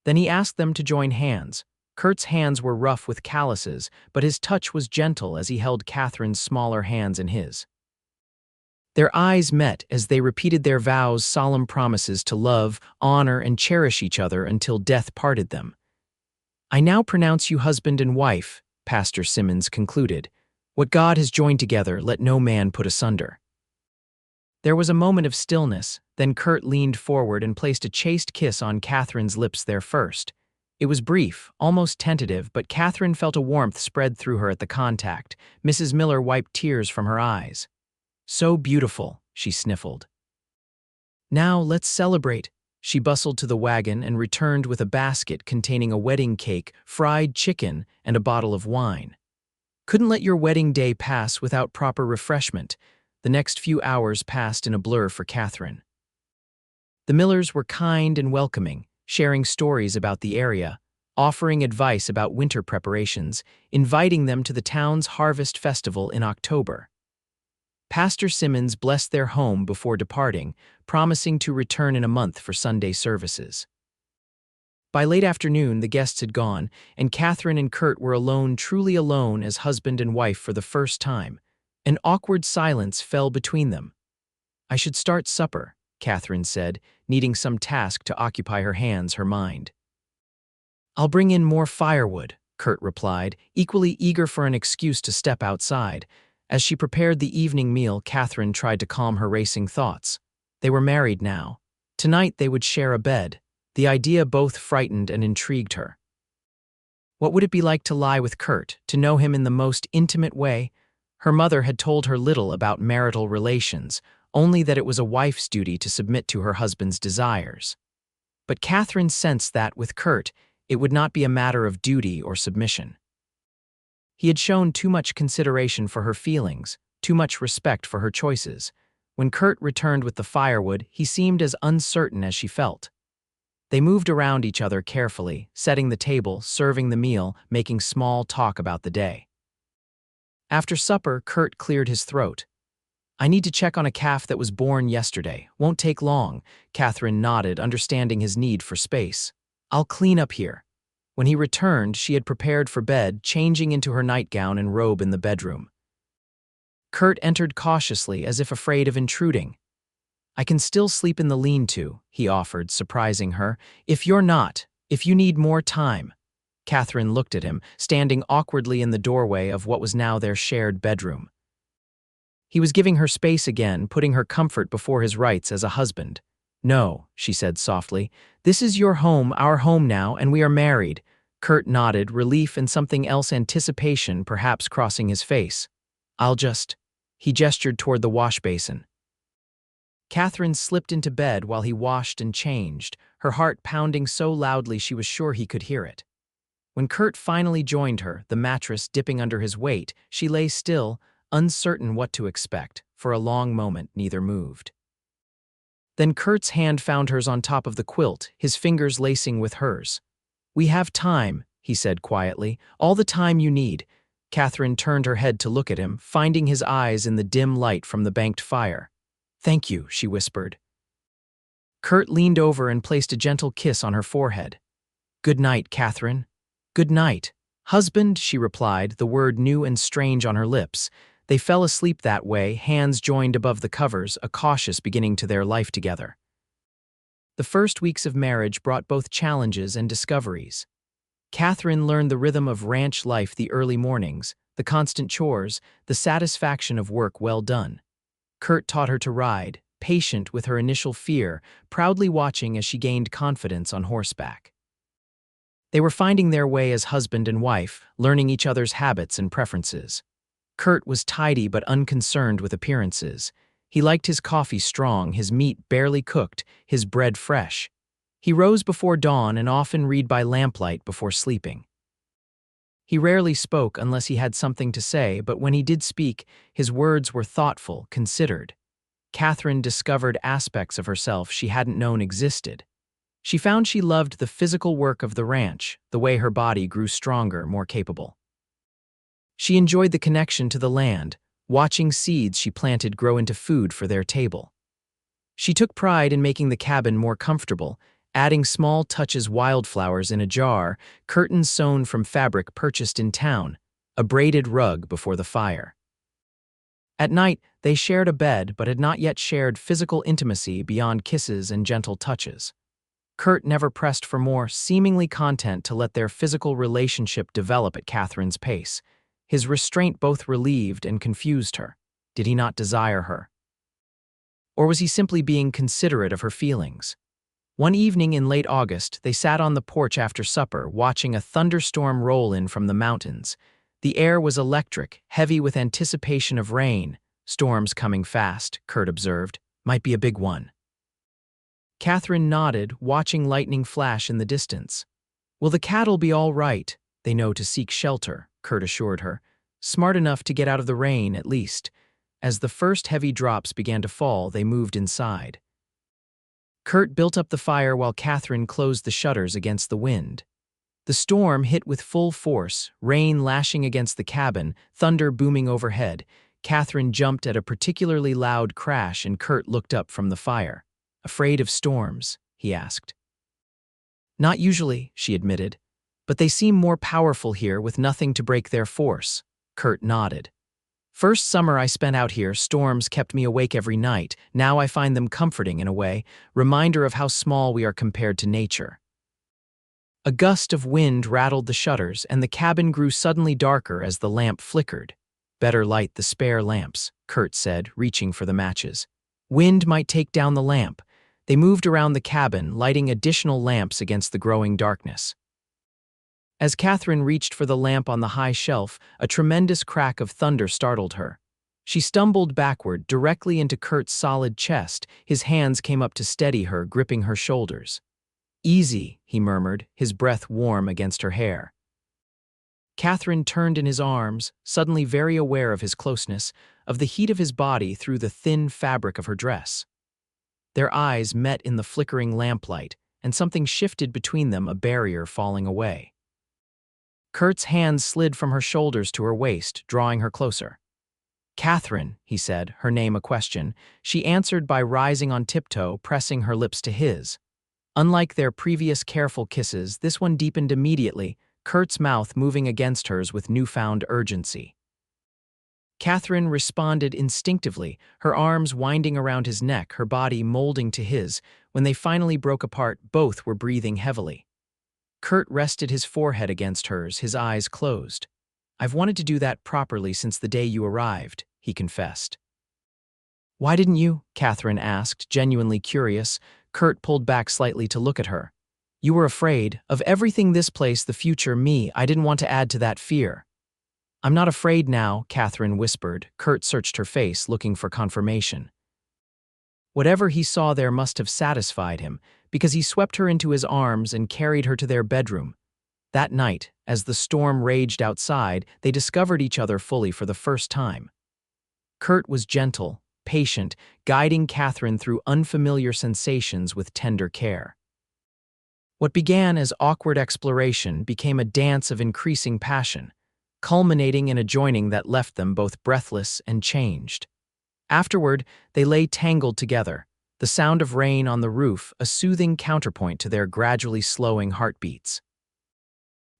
Then he asked them to join hands. Kurt's hands were rough with calluses, but his touch was gentle as he held Catherine's smaller hands in his. Their eyes met as they repeated their vows, solemn promises to love, honor, and cherish each other until death parted them. "I now pronounce you husband and wife," Pastor Simmons concluded. "What God has joined together, let no man put asunder." There was a moment of stillness, then Kurt leaned forward and placed a chaste kiss on Catherine's lips there first. It was brief, almost tentative, but Catherine felt a warmth spread through her at the contact. Mrs. Miller wiped tears from her eyes. "So beautiful," she sniffled. "Now let's celebrate." She bustled to the wagon and returned with a basket containing a wedding cake, fried chicken, and a bottle of wine. Couldn't let your wedding day pass without proper refreshment. The next few hours passed in a blur for Catherine. The Millers were kind and welcoming, sharing stories about the area, offering advice about winter preparations, inviting them to the town's harvest festival in October. Pastor Simmons blessed their home before departing, promising to return in a month for Sunday services. By late afternoon, the guests had gone, and Catherine and Kurt were alone, truly alone as husband and wife for the first time. An awkward silence fell between them. "I should start supper," Catherine said, needing some task to occupy her hands, her mind. "I'll bring in more firewood," Kurt replied, equally eager for an excuse to step outside. As she prepared the evening meal, Catherine tried to calm her racing thoughts. They were married now. Tonight they would share a bed. The idea both frightened and intrigued her. What would it be like to lie with Kurt, to know him in the most intimate way? Her mother had told her little about marital relations, only that it was a wife's duty to submit to her husband's desires. But Catherine sensed that, with Kurt, it would not be a matter of duty or submission. He had shown too much consideration for her feelings, too much respect for her choices. When Kurt returned with the firewood, he seemed as uncertain as she felt. They moved around each other carefully, setting the table, serving the meal, making small talk about the day. After supper, Kurt cleared his throat. "I need to check on a calf that was born yesterday. Won't take long." Catherine nodded, understanding his need for space. "I'll clean up here." When he returned, she had prepared for bed, changing into her nightgown and robe in the bedroom. Kurt entered cautiously, as if afraid of intruding. "I can still sleep in the lean-to," he offered, surprising her. If you need more time." Catherine looked at him, standing awkwardly in the doorway of what was now their shared bedroom. He was giving her space again, putting her comfort before his rights as a husband. "No," she said softly. "This is your home, our home now, and we are married." Kurt nodded, relief and something else, anticipation perhaps, crossing his face. He gestured toward the wash basin. Catherine slipped into bed while he washed and changed, her heart pounding so loudly she was sure he could hear it. When Kurt finally joined her, the mattress dipping under his weight, she lay still, uncertain what to expect. For a long moment, neither moved. Then Kurt's hand found hers on top of the quilt, his fingers lacing with hers. "We have time," he said quietly, "all the time you need." Catherine turned her head to look at him, finding his eyes in the dim light from the banked fire. "Thank you," she whispered. Kurt leaned over and placed a gentle kiss on her forehead. "Good night, Catherine." "Good night, husband," she replied, the word new and strange on her lips. They fell asleep that way, hands joined above the covers, a cautious beginning to their life together. The first weeks of marriage brought both challenges and discoveries. Catherine learned the rhythm of ranch life, the early mornings, the constant chores, the satisfaction of work well done. Kurt taught her to ride, patient with her initial fear, proudly watching as she gained confidence on horseback. They were finding their way as husband and wife, learning each other's habits and preferences. Kurt was tidy but unconcerned with appearances. He liked his coffee strong, his meat barely cooked, his bread fresh. He rose before dawn and often read by lamplight before sleeping. He rarely spoke unless he had something to say, but when he did speak, his words were thoughtful, considered. Catherine discovered aspects of herself she hadn't known existed. She found she loved the physical work of the ranch, the way her body grew stronger, more capable. She enjoyed the connection to the land, watching seeds she planted grow into food for their table. She took pride in making the cabin more comfortable, adding small touches: wildflowers in a jar, curtains sewn from fabric purchased in town, a braided rug before the fire. At night, they shared a bed but had not yet shared physical intimacy beyond kisses and gentle touches. Kurt never pressed for more, seemingly content to let their physical relationship develop at Catherine's pace. His restraint both relieved and confused her. Did he not desire her? Or was he simply being considerate of her feelings? One evening in late August, they sat on the porch after supper, watching a thunderstorm roll in from the mountains. The air was electric, heavy with anticipation of rain. Storms coming fast, Kurt observed. Might be a big one. Catherine nodded, watching lightning flash in the distance. Will the cattle be all right? They know to seek shelter, Kurt assured her. Smart enough to get out of the rain, at least. As the first heavy drops began to fall, they moved inside. Kurt built up the fire while Catherine closed the shutters against the wind. The storm hit with full force, rain lashing against the cabin, thunder booming overhead. Catherine jumped at a particularly loud crash and Kurt looked up from the fire. Afraid of storms? He asked. Not usually, she admitted, but they seem more powerful here with nothing to break their force. Kurt nodded. First summer I spent out here, storms kept me awake every night. Now I find them comforting in a way, reminder of how small we are compared to nature. A gust of wind rattled the shutters, and the cabin grew suddenly darker as the lamp flickered. Better light the spare lamps, Kurt said, reaching for the matches. Wind might take down the lamp. They moved around the cabin, lighting additional lamps against the growing darkness. As Catherine reached for the lamp on the high shelf, a tremendous crack of thunder startled her. She stumbled backward, directly into Kurt's solid chest. His hands came up to steady her, gripping her shoulders. Easy, he murmured, his breath warm against her hair. Catherine turned in his arms, suddenly very aware of his closeness, of the heat of his body through the thin fabric of her dress. Their eyes met in the flickering lamplight, and something shifted between them, a barrier falling away. Kurt's hands slid from her shoulders to her waist, drawing her closer. Catherine, he said, her name a question. She answered by rising on tiptoe, pressing her lips to his. Unlike their previous careful kisses, this one deepened immediately, Kurt's mouth moving against hers with newfound urgency. Catherine responded instinctively, her arms winding around his neck, her body molding to his. When they finally broke apart, both were breathing heavily. Kurt rested his forehead against hers, his eyes closed. I've wanted to do that properly since the day you arrived, he confessed. Why didn't you? Catherine asked, genuinely curious. Kurt pulled back slightly to look at her. You were afraid of everything, this place, the future, me. I didn't want to add to that fear. I'm not afraid now, Catherine whispered. Kurt searched her face, looking for confirmation. Whatever he saw there must have satisfied him, because he swept her into his arms and carried her to their bedroom. That night, as the storm raged outside, they discovered each other fully for the first time. Kurt was gentle, patient, guiding Catherine through unfamiliar sensations with tender care. What began as awkward exploration became a dance of increasing passion, culminating in a joining that left them both breathless and changed. Afterward, they lay tangled together, the sound of rain on the roof a soothing counterpoint to their gradually slowing heartbeats.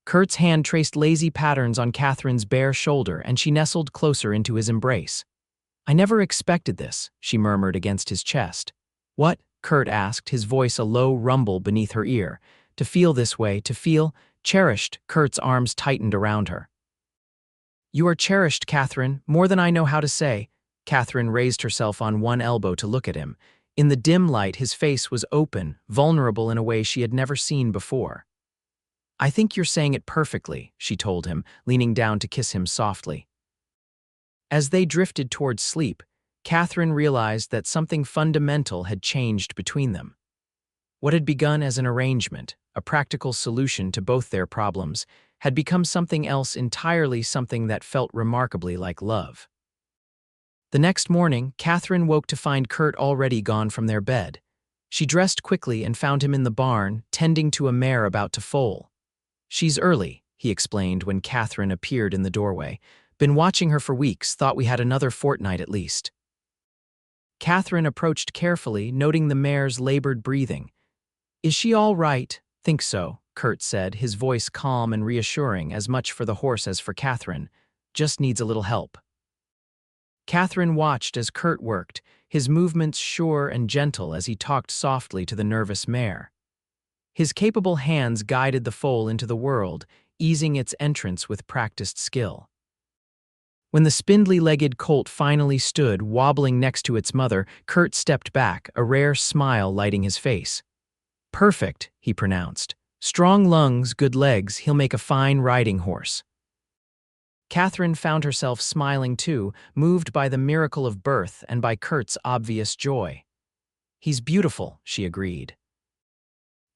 Kurt's hand traced lazy patterns on Catherine's bare shoulder, and she nestled closer into his embrace. "I never expected this," she murmured against his chest. "What?" Kurt asked, his voice a low rumble beneath her ear. "To feel this way, to feel cherished." Kurt's arms tightened around her. "You are cherished, Catherine, more than I know how to say." Catherine raised herself on one elbow to look at him. In the dim light, his face was open, vulnerable in a way she had never seen before. "I think you're saying it perfectly," she told him, leaning down to kiss him softly. As they drifted towards sleep, Catherine realized that something fundamental had changed between them. What had begun as an arrangement, a practical solution to both their problems, had become something else entirely, something that felt remarkably like love. The next morning, Catherine woke to find Kurt already gone from their bed. She dressed quickly and found him in the barn, tending to a mare about to foal. "She's early," he explained when Catherine appeared in the doorway. "Been watching her for weeks, thought we had another fortnight at least." Catherine approached carefully, noting the mare's labored breathing. "Is she all right?" "Think so," Kurt said, his voice calm and reassuring, as much for the horse as for Catherine. "Just needs a little help." Catherine watched as Kurt worked, his movements sure and gentle as he talked softly to the nervous mare. His capable hands guided the foal into the world, easing its entrance with practiced skill. When the spindly-legged colt finally stood, wobbling next to its mother, Kurt stepped back, a rare smile lighting his face. "Perfect," he pronounced. "Strong lungs, good legs, he'll make a fine riding horse." Catherine found herself smiling too, moved by the miracle of birth and by Kurt's obvious joy. "He's beautiful," she agreed.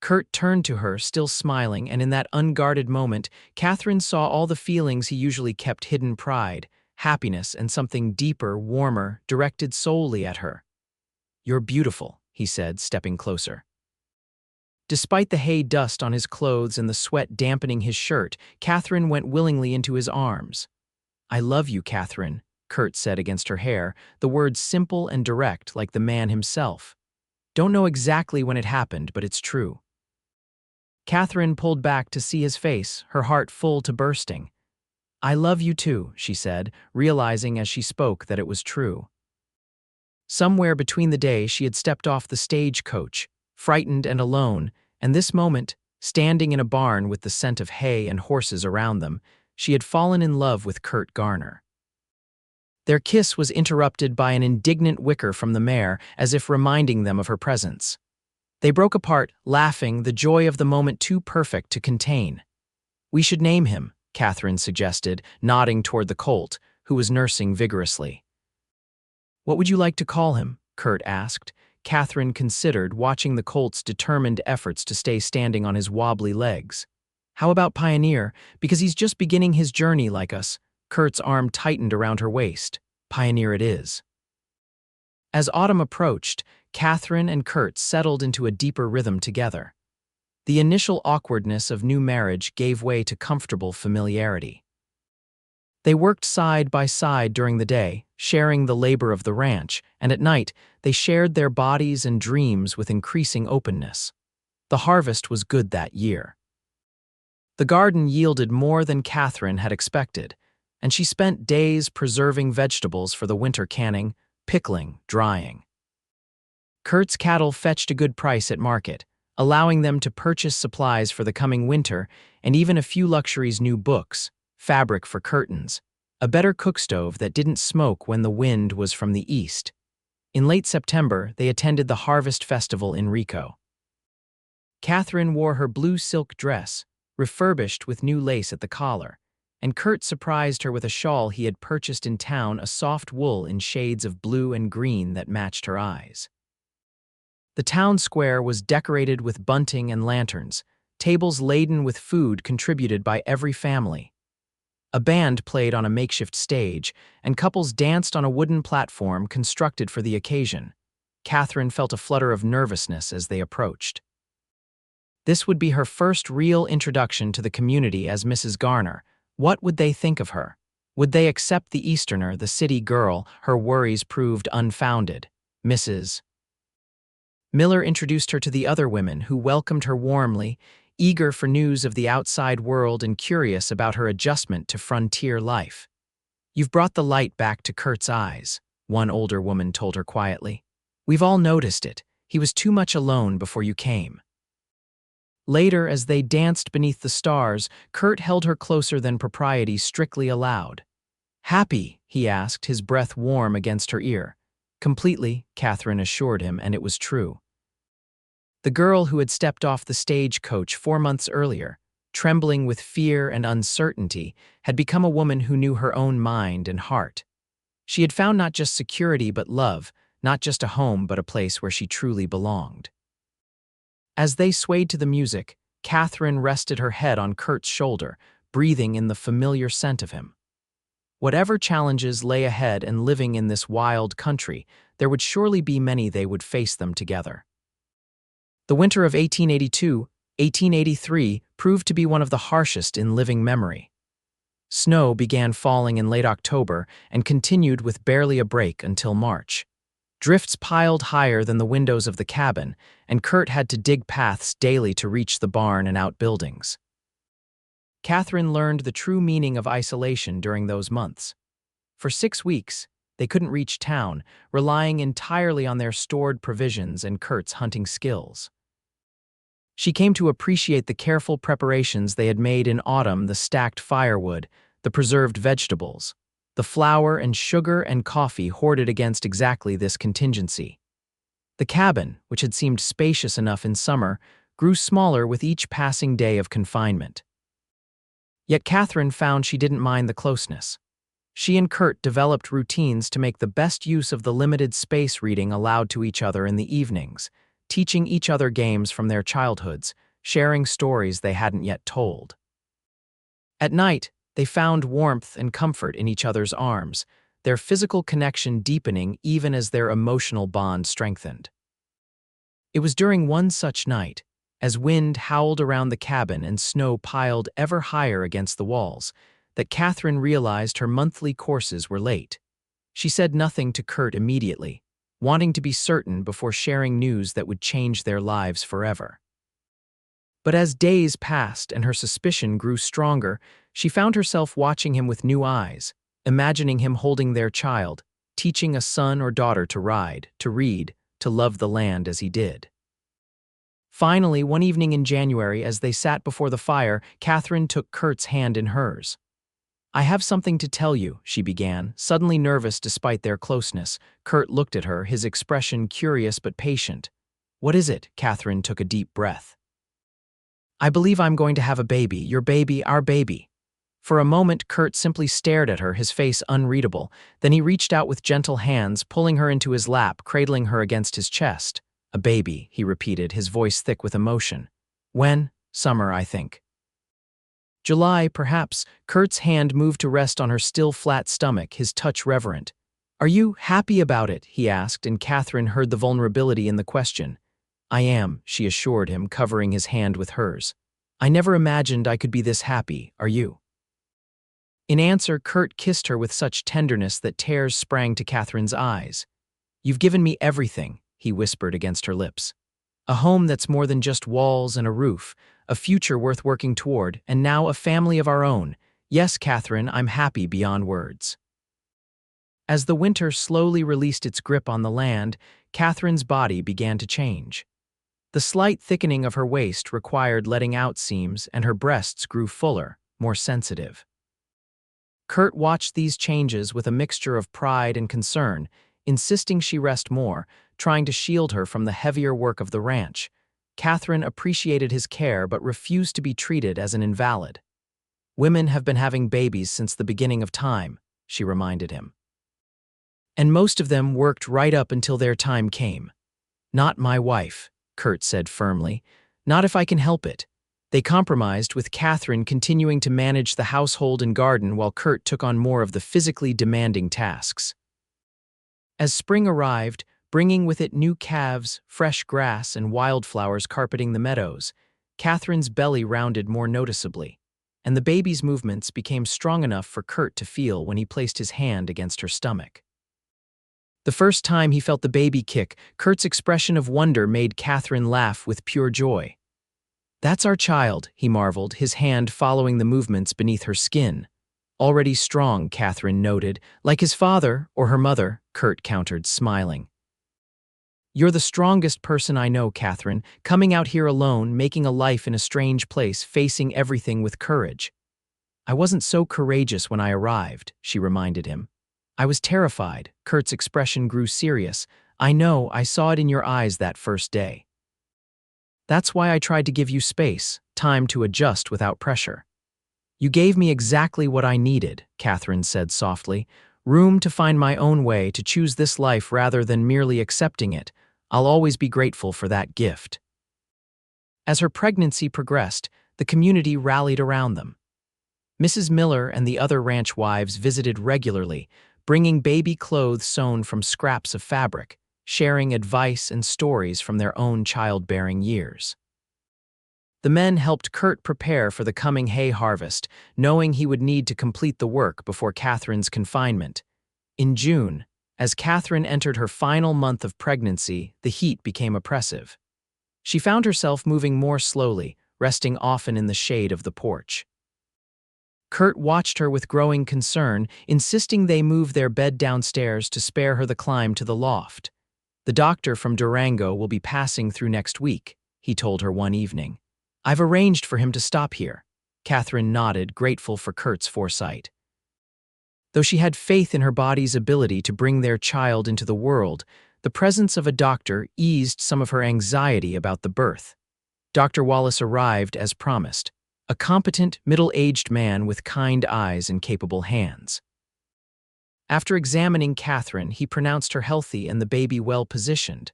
Kurt turned to her, still smiling, and in that unguarded moment, Catherine saw all the feelings he usually kept hidden: pride, happiness, and something deeper, warmer, directed solely at her. "You're beautiful," he said, stepping closer. Despite the hay dust on his clothes and the sweat dampening his shirt, Catherine went willingly into his arms. "I love you, Catherine," Kurt said against her hair, the words simple and direct like the man himself. "Don't know exactly when it happened, but it's true." Catherine pulled back to see his face, her heart full to bursting. "I love you too," she said, realizing as she spoke that it was true. Somewhere between the day she had stepped off the stagecoach, frightened and alone, and this moment, standing in a barn with the scent of hay and horses around them, she had fallen in love with Kurt Garner. Their kiss was interrupted by an indignant whicker from the mare, as if reminding them of her presence. They broke apart, laughing, the joy of the moment too perfect to contain. "We should name him," Catherine suggested, nodding toward the colt, who was nursing vigorously. "What would you like to call him?" Kurt asked. Catherine considered, watching the colt's determined efforts to stay standing on his wobbly legs. "How about Pioneer? Because he's just beginning his journey like us." Kurt's arm tightened around her waist. "Pioneer it is." As autumn approached, Catherine and Kurt settled into a deeper rhythm together. The initial awkwardness of new marriage gave way to comfortable familiarity. They worked side by side during the day, sharing the labor of the ranch, and at night, they shared their bodies and dreams with increasing openness. The harvest was good that year. The garden yielded more than Catherine had expected, and she spent days preserving vegetables for the winter, canning, pickling, drying. Kurt's cattle fetched a good price at market, allowing them to purchase supplies for the coming winter and even a few luxuries: new books, fabric for curtains, a better cookstove that didn't smoke when the wind was from the east. In late September, they attended the Harvest Festival in Rico. Catherine wore her blue silk dress, refurbished with new lace at the collar, and Kurt surprised her with a shawl he had purchased in town, a soft wool in shades of blue and green that matched her eyes. The town square was decorated with bunting and lanterns, tables laden with food contributed by every family. A band played on a makeshift stage, and couples danced on a wooden platform constructed for the occasion. Catherine felt a flutter of nervousness as they approached. This would be her first real introduction to the community as Mrs. Garner. What would they think of her? Would they accept the Easterner, the city girl? Her worries proved unfounded. Mrs. Miller introduced her to the other women, who welcomed her warmly, eager for news of the outside world and curious about her adjustment to frontier life. "You've brought the light back to Kurt's eyes," one older woman told her quietly. "We've all noticed it. He was too much alone before you came." Later, as they danced beneath the stars, Kurt held her closer than propriety strictly allowed. "Happy?" he asked, his breath warm against her ear. "Completely," Catherine assured him, and it was true. The girl who had stepped off the stagecoach 4 months earlier, trembling with fear and uncertainty, had become a woman who knew her own mind and heart. She had found not just security but love, not just a home but a place where she truly belonged. As they swayed to the music, Catherine rested her head on Kurt's shoulder, breathing in the familiar scent of him. Whatever challenges lay ahead and living in this wild country, there would surely be many they would face them together. The winter of 1882-1883 proved to be one of the harshest in living memory. Snow began falling in late October and continued with barely a break until March. Drifts piled higher than the windows of the cabin, and Kurt had to dig paths daily to reach the barn and outbuildings. Catherine learned the true meaning of isolation during those months. For 6 weeks, they couldn't reach town, relying entirely on their stored provisions and Kurt's hunting skills. She came to appreciate the careful preparations they had made in autumn: the stacked firewood, the preserved vegetables, the flour and sugar and coffee hoarded against exactly this contingency. The cabin, which had seemed spacious enough in summer, grew smaller with each passing day of confinement. Yet Catherine found she didn't mind the closeness. She and Kurt developed routines to make the best use of the limited space, reading aloud to each other in the evenings, teaching each other games from their childhoods, sharing stories they hadn't yet told. At night, they found warmth and comfort in each other's arms, their physical connection deepening even as their emotional bond strengthened. It was during one such night, as wind howled around the cabin and snow piled ever higher against the walls, that Catherine realized her monthly courses were late. She said nothing to Kurt immediately, wanting to be certain before sharing news that would change their lives forever. But as days passed and her suspicion grew stronger, she found herself watching him with new eyes, imagining him holding their child, teaching a son or daughter to ride, to read, to love the land as he did. Finally, one evening in January, as they sat before the fire, Catherine took Kurt's hand in hers. "I have something to tell you," she began, suddenly nervous despite their closeness. Kurt looked at her, his expression curious but patient. "What is it?" Catherine took a deep breath. "I believe I'm going to have a baby, your baby, our baby." For a moment, Kurt simply stared at her, his face unreadable. Then he reached out with gentle hands, pulling her into his lap, cradling her against his chest. "A baby," he repeated, his voice thick with emotion. "When? Summer, I think." "July, perhaps." Kurt's hand moved to rest on her still flat stomach, his touch reverent. "Are you happy about it?" he asked, and Catherine heard the vulnerability in the question. "I am," she assured him, covering his hand with hers. "I never imagined I could be this happy. Are you?" In answer, Kurt kissed her with such tenderness that tears sprang to Catherine's eyes. "You've given me everything," he whispered against her lips. "A home that's more than just walls and a roof, a future worth working toward, and now a family of our own. Yes, Catherine, I'm happy beyond words." As the winter slowly released its grip on the land, Catherine's body began to change. The slight thickening of her waist required letting out seams, and her breasts grew fuller, more sensitive. Kurt watched these changes with a mixture of pride and concern, insisting she rest more, trying to shield her from the heavier work of the ranch. Catherine appreciated his care but refused to be treated as an invalid. "Women have been having babies since the beginning of time," she reminded him. "And most of them worked right up until their time came." "Not my wife," Kurt said firmly. "Not if I can help it." They compromised, with Catherine continuing to manage the household and garden while Kurt took on more of the physically demanding tasks. As spring arrived, bringing with it new calves, fresh grass, and wildflowers carpeting the meadows, Catherine's belly rounded more noticeably, and the baby's movements became strong enough for Kurt to feel when he placed his hand against her stomach. The first time he felt the baby kick, Kurt's expression of wonder made Catherine laugh with pure joy. That's our child, he marveled, his hand following the movements beneath her skin. Already strong, Catherine noted. Like his father, or her mother, Kurt countered, smiling. You're the strongest person I know, Catherine, coming out here alone, making a life in a strange place, facing everything with courage. I wasn't so courageous when I arrived, she reminded him. I was terrified. Kurt's expression grew serious. I know, I saw it in your eyes that first day. That's why I tried to give you space, time to adjust without pressure. You gave me exactly what I needed, Catherine said softly. Room to find my own way, to choose this life rather than merely accepting it. I'll always be grateful for that gift. As her pregnancy progressed, the community rallied around them. Mrs. Miller and the other ranch wives visited regularly, bringing baby clothes sewn from scraps of fabric, sharing advice and stories from their own childbearing years. The men helped Kurt prepare for the coming hay harvest, knowing he would need to complete the work before Catherine's confinement. In June, as Catherine entered her final month of pregnancy, the heat became oppressive. She found herself moving more slowly, resting often in the shade of the porch. Kurt watched her with growing concern, insisting they move their bed downstairs to spare her the climb to the loft. The doctor from Durango will be passing through next week, he told her one evening. I've arranged for him to stop here. Catherine nodded, grateful for Kurt's foresight. Though she had faith in her body's ability to bring their child into the world, the presence of a doctor eased some of her anxiety about the birth. Dr. Wallace arrived as promised, a competent, middle-aged man with kind eyes and capable hands. After examining Catherine, he pronounced her healthy and the baby well-positioned.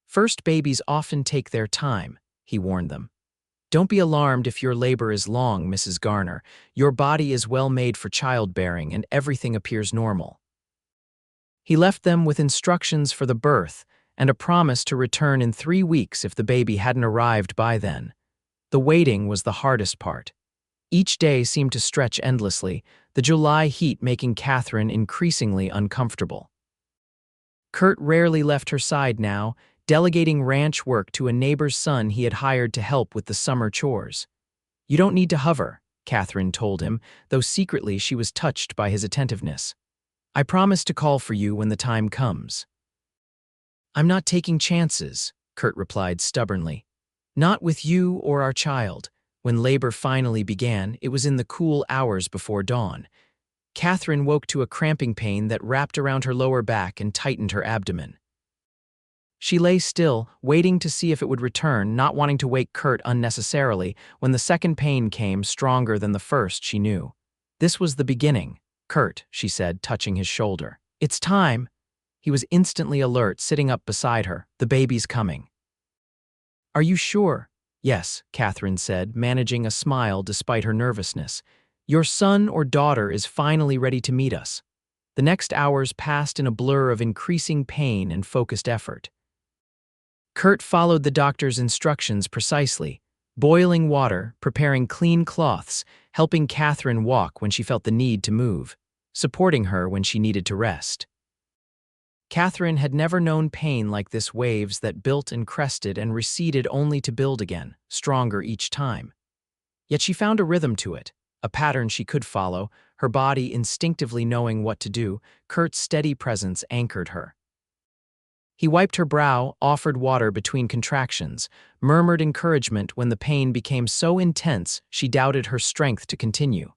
First babies often take their time, he warned them. Don't be alarmed if your labor is long, Mrs. Garner. Your body is well made for childbearing and everything appears normal. He left them with instructions for the birth and a promise to return in 3 weeks if the baby hadn't arrived by then. The waiting was the hardest part. Each day seemed to stretch endlessly, the July heat making Catherine increasingly uncomfortable. Kurt rarely left her side now, delegating ranch work to a neighbor's son he had hired to help with the summer chores. You don't need to hover, Catherine told him, though secretly she was touched by his attentiveness. I promise to call for you when the time comes. I'm not taking chances, Kurt replied stubbornly. Not with you or our child. When labor finally began, it was in the cool hours before dawn. Catherine woke to a cramping pain that wrapped around her lower back and tightened her abdomen. She lay still, waiting to see if it would return, not wanting to wake Kurt unnecessarily. When the second pain came, stronger than the first, she knew. This was the beginning. Kurt, she said, touching his shoulder. It's time. He was instantly alert, sitting up beside her. The baby's coming. Are you sure? Yes, Catherine said, managing a smile despite her nervousness. Your son or daughter is finally ready to meet us. The next hours passed in a blur of increasing pain and focused effort. Kurt followed the doctor's instructions precisely, boiling water, preparing clean cloths, helping Catherine walk when she felt the need to move, supporting her when she needed to rest. Catherine had never known pain like this, waves that built and crested and receded only to build again, stronger each time. Yet she found a rhythm to it, a pattern she could follow, her body instinctively knowing what to do. Kurt's steady presence anchored her. He wiped her brow, offered water between contractions, murmured encouragement when the pain became so intense she doubted her strength to continue.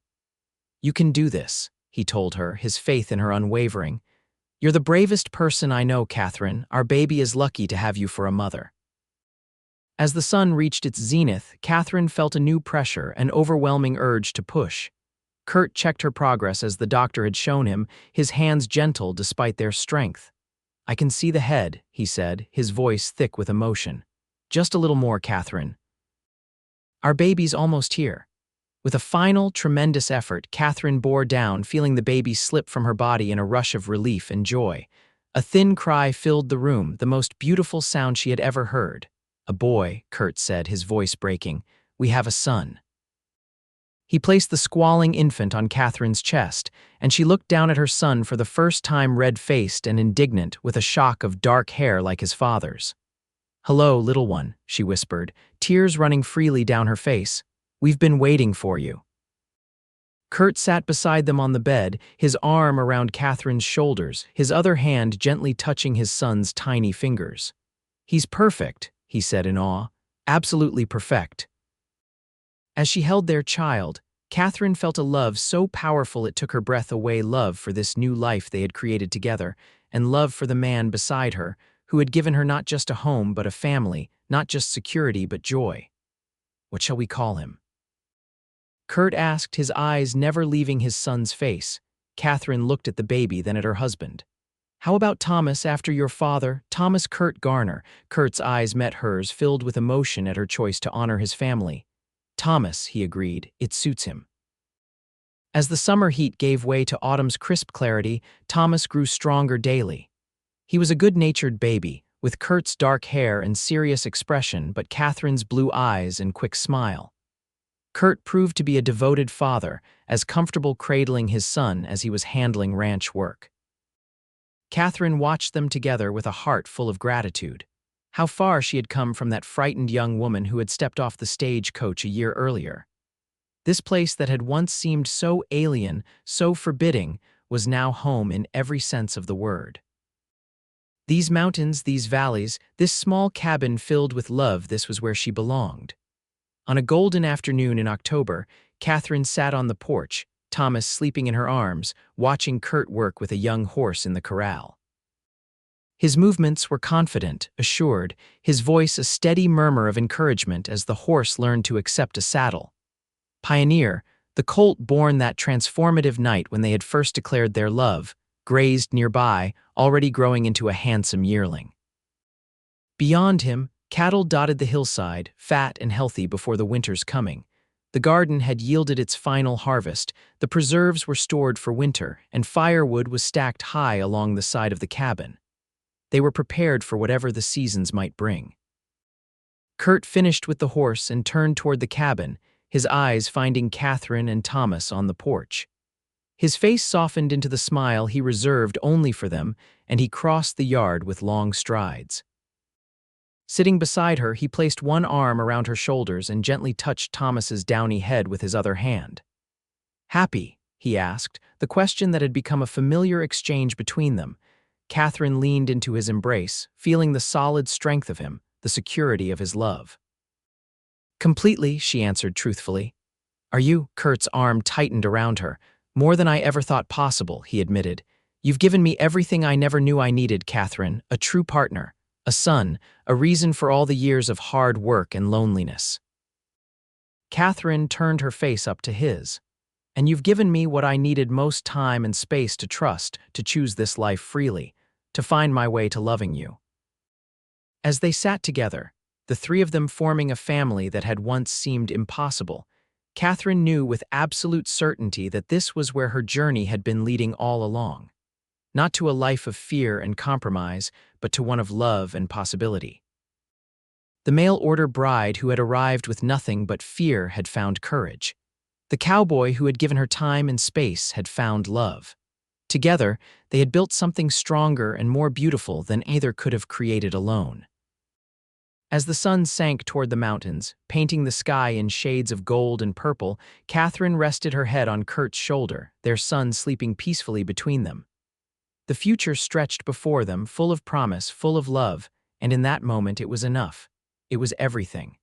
You can do this, he told her, his faith in her unwavering. You're the bravest person I know, Catherine. Our baby is lucky to have you for a mother. As the sun reached its zenith, Catherine felt a new pressure, an overwhelming urge to push. Kurt checked her progress as the doctor had shown him, his hands gentle despite their strength. I can see the head, he said, his voice thick with emotion. Just a little more, Catherine. Our baby's almost here. With a final, tremendous effort, Catherine bore down, feeling the baby slip from her body in a rush of relief and joy. A thin cry filled the room, the most beautiful sound she had ever heard. A boy, Kurt said, his voice breaking. We have a son. He placed the squalling infant on Catherine's chest, and she looked down at her son for the first time, red-faced and indignant, with a shock of dark hair like his father's. "Hello, little one," she whispered, tears running freely down her face. "We've been waiting for you." Kurt sat beside them on the bed, his arm around Catherine's shoulders, his other hand gently touching his son's tiny fingers. "He's perfect," he said in awe. "Absolutely perfect." As she held their child, Catherine felt a love so powerful it took her breath away, love for this new life they had created together, and love for the man beside her, who had given her not just a home but a family, not just security but joy. "What shall we call him?" Kurt asked, his eyes never leaving his son's face. Catherine looked at the baby, then at her husband. "How about Thomas, after your father, Thomas Kurt Garner?" Kurt's eyes met hers, filled with emotion at her choice to honor his family. "Thomas," he agreed, "it suits him." As the summer heat gave way to autumn's crisp clarity, Thomas grew stronger daily. He was a good-natured baby, with Kurt's dark hair and serious expression but Catherine's blue eyes and quick smile. Kurt proved to be a devoted father, as comfortable cradling his son as he was handling ranch work. Catherine watched them together with a heart full of gratitude. How far she had come from that frightened young woman who had stepped off the stagecoach a year earlier. This place that had once seemed so alien, so forbidding, was now home in every sense of the word. These mountains, these valleys, this small cabin filled with love, this was where she belonged. On a golden afternoon in October, Catherine sat on the porch, Thomas sleeping in her arms, watching Kurt work with a young horse in the corral. His movements were confident, assured, his voice a steady murmur of encouragement as the horse learned to accept a saddle. Pioneer, the colt born that transformative night when they had first declared their love, grazed nearby, already growing into a handsome yearling. Beyond him, cattle dotted the hillside, fat and healthy before the winter's coming. The garden had yielded its final harvest, the preserves were stored for winter, and firewood was stacked high along the side of the cabin. They were prepared for whatever the seasons might bring. Kurt finished with the horse and turned toward the cabin, his eyes finding Catherine and Thomas on the porch. His face softened into the smile he reserved only for them, and he crossed the yard with long strides. Sitting beside her, he placed one arm around her shoulders and gently touched Thomas's downy head with his other hand. "Happy?" he asked, the question that had become a familiar exchange between them. Catherine leaned into his embrace, feeling the solid strength of him, the security of his love. "Completely," she answered truthfully. "Are you?" Kurt's arm tightened around her. "More than I ever thought possible," he admitted. "You've given me everything I never knew I needed, Catherine, a true partner. A son, a reason for all the years of hard work and loneliness." Catherine turned her face up to his. "And you've given me what I needed most, time and space to trust, to choose this life freely, to find my way to loving you." As they sat together, the three of them forming a family that had once seemed impossible, Catherine knew with absolute certainty that this was where her journey had been leading all along. Not to a life of fear and compromise, but to one of love and possibility. The mail-order bride who had arrived with nothing but fear had found courage. The cowboy who had given her time and space had found love. Together, they had built something stronger and more beautiful than either could have created alone. As the sun sank toward the mountains, painting the sky in shades of gold and purple, Catherine rested her head on Kurt's shoulder, their son sleeping peacefully between them. The future stretched before them, full of promise, full of love, and in that moment it was enough. It was everything.